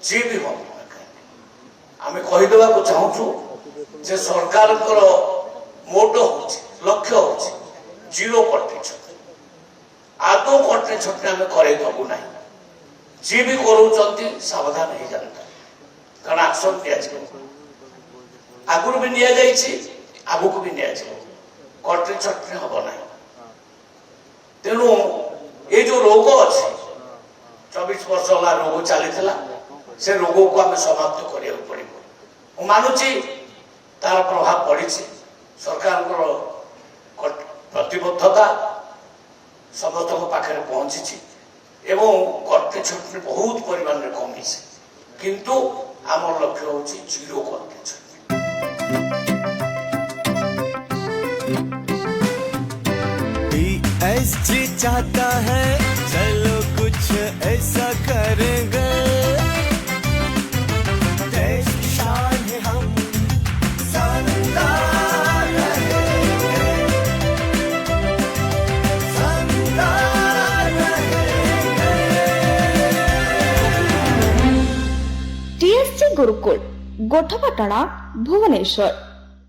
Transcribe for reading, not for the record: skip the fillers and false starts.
जी भी हम आम कहीदेवा चाहूँ जे सरकार मोटो हो लक्ष्य हो जीरो कटनी छटनी आदौ कटनी छटनी आम करदबू ना जी भी कर सावधान हो जाता कारण एक्शन दिया आगुरी भी आगू भी कटनी छटनी हम ना तेणु ये जो रोग अच्छे 24 वर्ष है रोग चली से रोग को आम समाप्त करा पड़ो मानुची तार प्रभाव पड़ी सरकार प्रतिबद्धता समस्त पाखे पहुंची एवं कटनी छटनी बहुत परिमाण में कमी किंतु आम लक्ष्य हूँ जीरो कटनी छटनी चाहता है चलो कुछ ऐसा करेंगे देश की शान है हम शानदार रहेंगे शानदार रहेंगे। टीएससी गुरुकुल गोठपाटणा भुवनेश्वर।